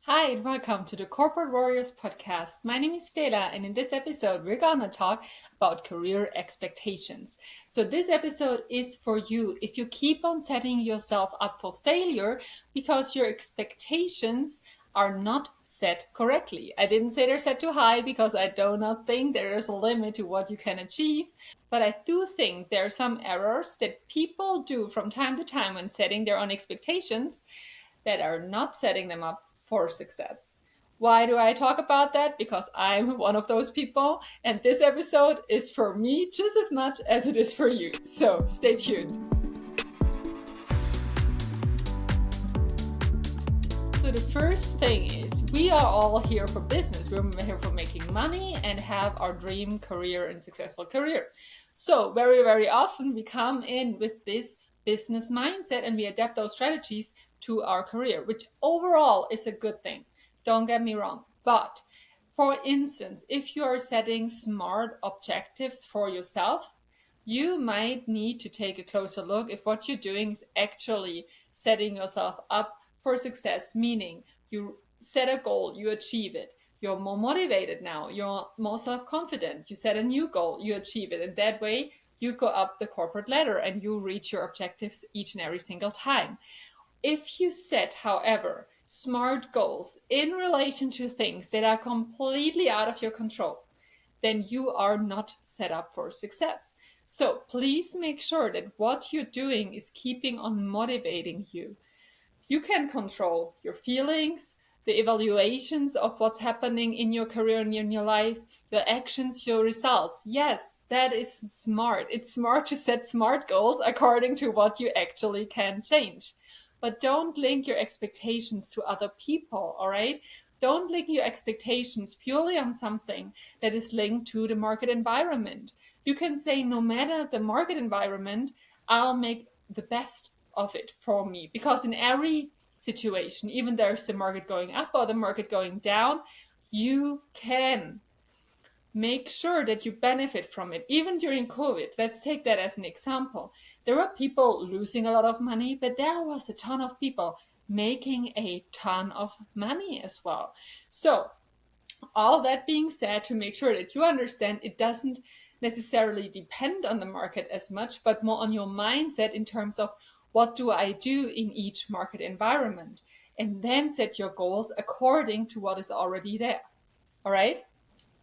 Hi, and welcome to the Corporate Warriors podcast. My name is Fela, and in this episode, we're gonna talk about career expectations. So, this episode is for you if you keep on setting yourself up for failure because your expectations are not set correctly. I didn't say they're set too high because I do not think there is a limit to what you can achieve, but I do think there are some errors that people do from time to time when setting their own expectations that are not setting them up for success. Why do I talk about that? Because I'm one of those people, and this episode is for me just as much as it is for you. So stay tuned. So the first thing is we are all here for business. We're here for making money and have our dream career and successful career. So very, very often we come in with this business mindset and we adapt those strategies to our career, which overall is a good thing. Don't get me wrong. But for instance, if you are setting smart objectives for yourself, you might need to take a closer look if what you're doing is actually setting yourself up for success, meaning you set a goal, you achieve it. You're more motivated now, you're more self-confident, you set a new goal, you achieve it. And that way you go up the corporate ladder and you reach your objectives each and every single time. If you set, however, smart goals in relation to things that are completely out of your control, then you are not set up for success. So please make sure that what you're doing is keeping on motivating you. You can control your feelings, the evaluations of what's happening in your career and in your life, your actions, your results. Yes, that is smart. It's smart to set smart goals according to what you actually can change. But don't link your expectations to other people, all right? Don't link your expectations purely on something that is linked to the market environment. You can say, no matter the market environment, I'll make the best of it for me. Because in every situation, even there's the market going up or the market going down, you can make sure that you benefit from it. Even during COVID, let's take that as an example. There were people losing a lot of money, but there was a ton of people making a ton of money as well. So all that being said, to make sure that you understand, it doesn't necessarily depend on the market as much, but more on your mindset in terms of what do I do in each market environment, and then set your goals according to what is already there. All right?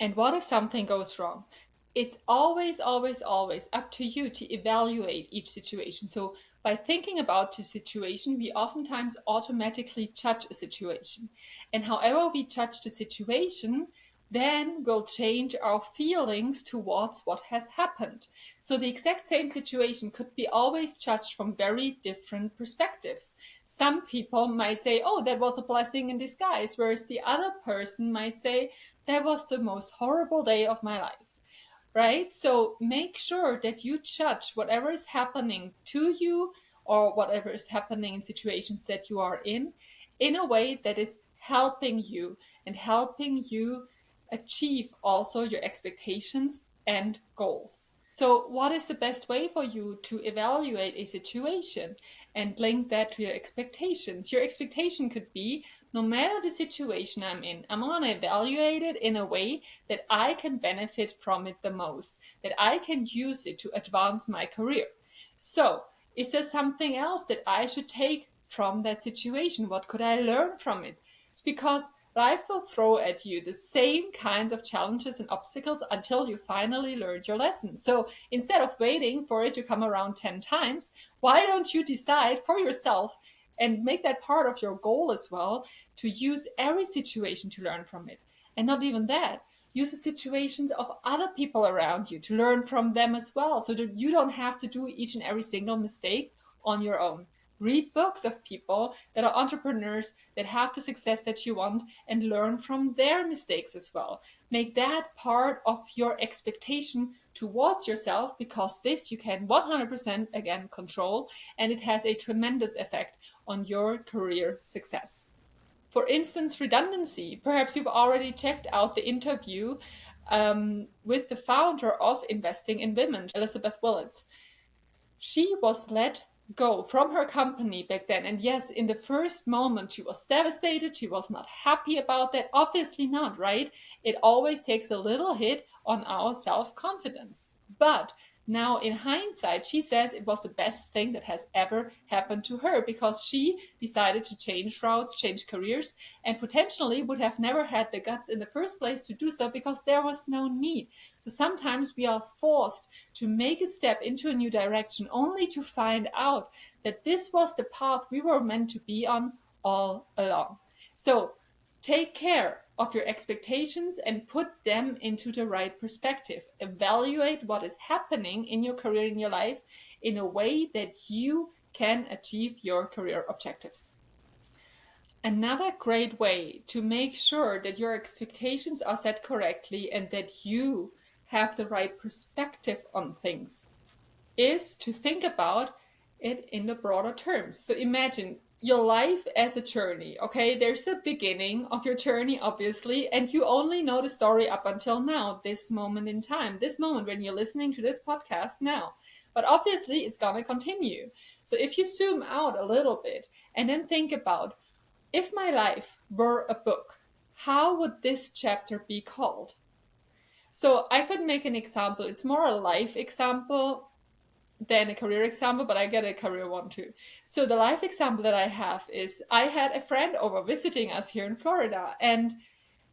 And what if something goes wrong? It's always, always, always up to you to evaluate each situation. So by thinking about the situation, we oftentimes automatically judge a situation. And however we judge the situation, then we'll change our feelings towards what has happened. So the exact same situation could be always judged from very different perspectives. Some people might say, oh, that was a blessing in disguise, whereas the other person might say, that was the most horrible day of my life, right? So make sure that you judge whatever is happening to you or whatever is happening in situations that you are in a way that is helping you and helping you achieve also your expectations and goals. So what is the best way for you to evaluate a situation and link that to your expectations? Your expectation could be, no matter the situation I'm in, I'm going to evaluate it in a way that I can benefit from it the most, that I can use it to advance my career. So is there something else that I should take from that situation? What could I learn from it? It's because life will throw at you the same kinds of challenges and obstacles until you finally learned your lesson. So instead of waiting for it to come around 10 times, why don't you decide for yourself and make that part of your goal as well, to use every situation to learn from it? And not even that, use the situations of other people around you to learn from them as well, so that you don't have to do each and every single mistake on your own. Read books of people that are entrepreneurs that have the success that you want and learn from their mistakes as well. Make that part of your expectation towards yourself, because this you can 100% again control, and it has a tremendous effect on your career success. For instance, redundancy. Perhaps you've already checked out the interview with the founder of Investing in Women, Elizabeth Willits. She was let go from her company back then. And yes, in the first moment, she was devastated. She was not happy about that. Obviously not, right? It always takes a little hit on our self-confidence. But now in hindsight, she says it was the best thing that has ever happened to her, because she decided to change routes, change careers, and potentially would have never had the guts in the first place to do so, because there was no need. So sometimes we are forced to make a step into a new direction only to find out that this was the path we were meant to be on all along. So take care of your expectations and put them into the right perspective. Evaluate what is happening in your career, in your life, in a way that you can achieve your career objectives. Another great way to make sure that your expectations are set correctly and that you have the right perspective on things is to think about it in the broader terms. So imagine your life as a journey, okay? There's a beginning of your journey, obviously, and you only know the story up until now, this moment in time, this moment when you're listening to this podcast now. But obviously, it's going to continue. So if you zoom out a little bit and then think about, if my life were a book, how would this chapter be called? So I could make an example. It's more a life example than a career example, but I get a career one too. So the life example that I have is, I had a friend over visiting us here in Florida, and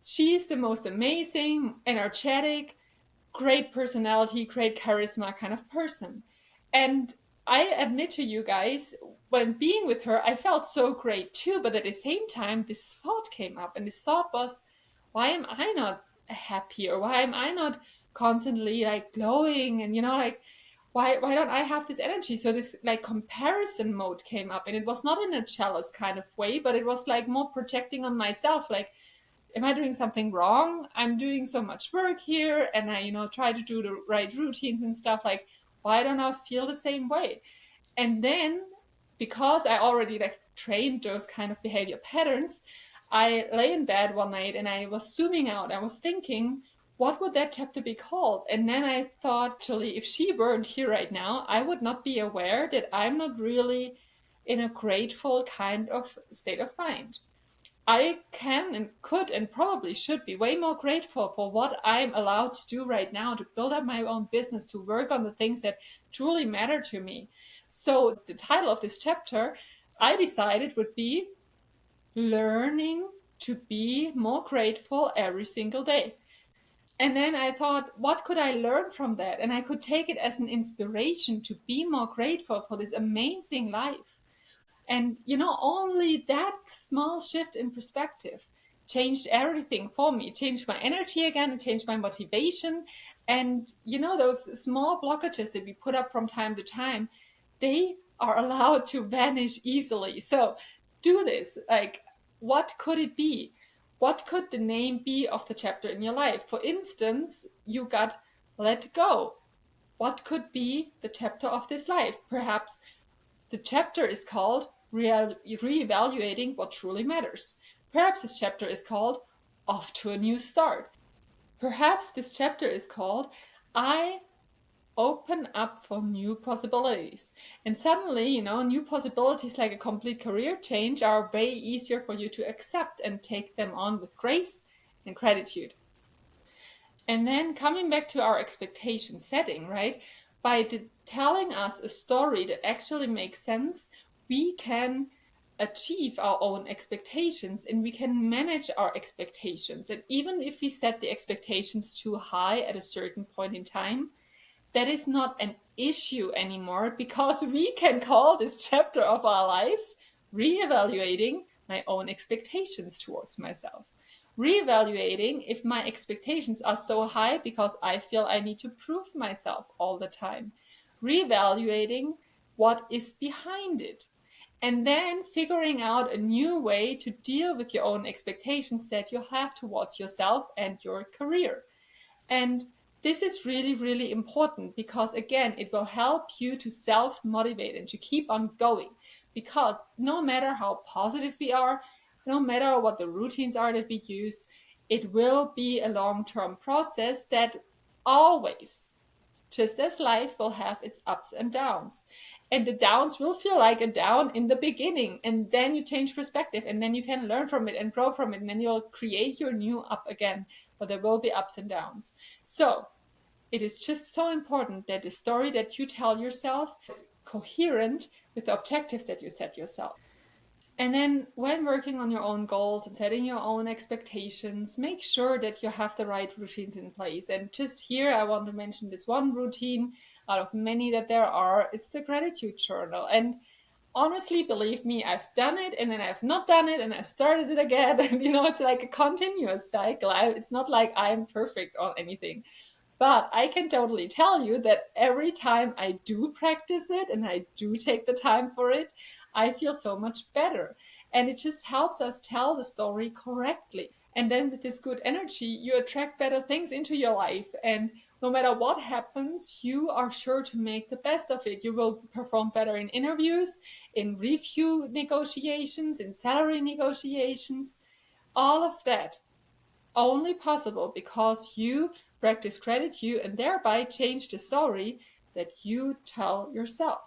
she's the most amazing, energetic, great personality, great charisma kind of person. And I admit to you guys, when being with her, I felt so great too. But at the same time, this thought came up, and this thought was, why am I not happy? Or why am I not constantly like glowing? And like, why don't I have this energy? So this like comparison mode came up, and it was not in a jealous kind of way, but it was like more projecting on myself, like, am I doing something wrong? I'm doing so much work here, and I, try to do the right routines and stuff. Like, why don't I feel the same way? And then, because I already like trained those kind of behavior patterns, I lay in bed one night and I was zooming out. I was thinking, what would that chapter be called? And then I thought, actually, if she weren't here right now, I would not be aware that I'm not really in a grateful kind of state of mind. I can and could and probably should be way more grateful for what I'm allowed to do right now, to build up my own business, to work on the things that truly matter to me. So the title of this chapter, I decided, would be Learning to be more grateful every single day. And then I thought, what could I learn from that? And I could take it as an inspiration to be more grateful for this amazing life. And, only that small shift in perspective changed everything for me. It changed my energy again, it changed my motivation. And, those small blockages that we put up from time to time, they are allowed to vanish easily. So do this. Like, what could it be? What could the name be of the chapter in your life? For instance, you got let go. What could be the chapter of this life? Perhaps the chapter is called Reevaluating What Truly Matters. Perhaps this chapter is called Off to a New Start. Perhaps this chapter is called I Open Up for New Possibilities. And suddenly, new possibilities like a complete career change are way easier for you to accept and take them on with grace and gratitude. And then coming back to our expectation setting, right? By telling us a story that actually makes sense, we can achieve our own expectations and we can manage our expectations. And even if we set the expectations too high at a certain point in time, that is not an issue anymore, because we can call this chapter of our lives Reevaluating My Own Expectations Towards Myself. Reevaluating if my expectations are so high because I feel I need to prove myself all the time. Reevaluating what is behind it. And then figuring out a new way to deal with your own expectations that you have towards yourself and your career. And this is really, really important, because again, it will help you to self-motivate and to keep on going. Because no matter how positive we are, no matter what the routines are that we use, it will be a long-term process that always, just as life, will have its ups and downs. And the downs will feel like a down in the beginning, and then you change perspective, and then you can learn from it and grow from it, and then you'll create your new up again. But there will be ups and downs. So it is just so important that the story that you tell yourself is coherent with the objectives that you set yourself. And then when working on your own goals and setting your own expectations, make sure that you have the right routines in place. And just here, I want to mention this one routine out of many that there are. It's the gratitude journal. And honestly, believe me, I've done it and then I've not done it and I started it again. And it's like a continuous cycle. It's not like I'm perfect on anything. But I can totally tell you that every time I do practice it and I do take the time for it, I feel so much better. And it just helps us tell the story correctly. And then with this good energy, you attract better things into your life. And no matter what happens, you are sure to make the best of it. You will perform better in interviews, in review negotiations, in salary negotiations, all of that only possible because you practice gratitude and thereby change the story that you tell yourself,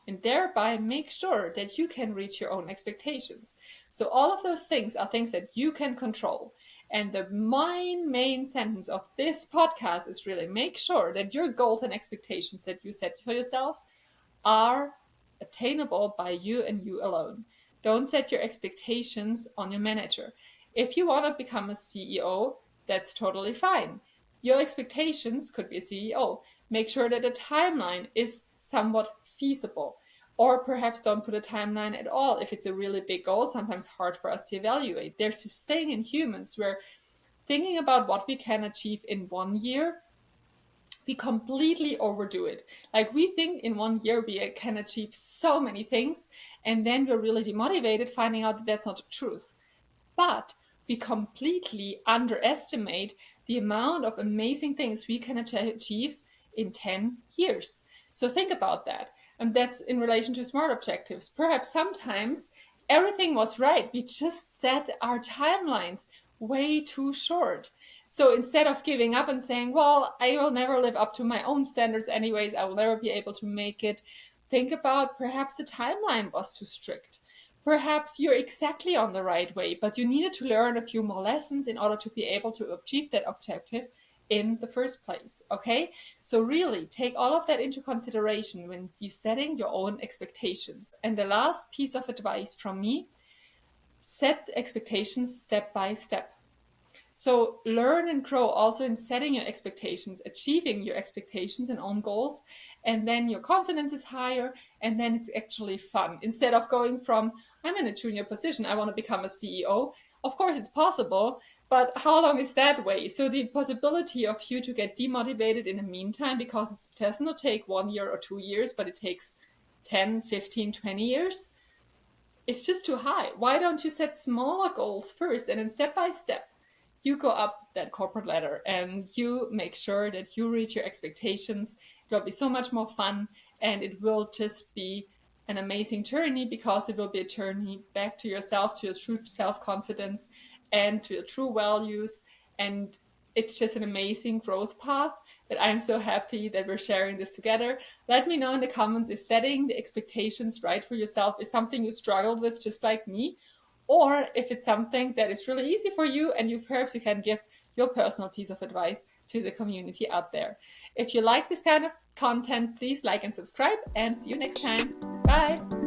and thereby make sure that you can reach your own expectations. So all of those things are things that you can control. And the main sentence of this podcast is really make sure that your goals and expectations that you set for yourself are attainable by you and you alone. Don't set your expectations on your manager. If you want to become a CEO, that's totally fine. Your expectations could be a CEO. Make sure that the timeline is somewhat feasible. Or perhaps don't put a timeline at all if it's a really big goal, sometimes hard for us to evaluate. There's this thing in humans where thinking about what we can achieve in 1 year, we completely overdo it. Like we think in 1 year we can achieve so many things, and then we're really demotivated finding out that that's not the truth. But we completely underestimate the amount of amazing things we can achieve in 10 years. So think about that. And that's in relation to SMART objectives. Perhaps sometimes everything was right. We just set our timelines way too short. So instead of giving up and saying, well, I will never live up to my own standards anyways, I will never be able to make it, think about perhaps the timeline was too strict. Perhaps you're exactly on the right way, but you needed to learn a few more lessons in order to be able to achieve that objective in the first place. Okay? So really take all of that into consideration when you're setting your own expectations. And the last piece of advice from me, set expectations step by step. So learn and grow also in setting your expectations, achieving your expectations and own goals, and then your confidence is higher, and then it's actually fun. Instead of going from, I'm in a junior position, I want to become a CEO. Of course it's possible, but how long is that way? So the possibility of you to get demotivated in the meantime, because it does not take 1 year or 2 years, but it takes 10, 15, 20 years, it's just too high. Why don't you set smaller goals first, and then step by step, you go up that corporate ladder and you make sure that you reach your expectations. It will be so much more fun, and it will just be an amazing journey, because it will be a journey back to yourself, to your true self-confidence and to your true values. And it's just an amazing growth path that I'm so happy that we're sharing this together. Let me know in the comments if setting the expectations right for yourself is something you struggled with just like me, or if it's something that is really easy for you and perhaps you can give your personal piece of advice to the community out there. If you like this kind of content, please like and subscribe, and see you next time. Bye.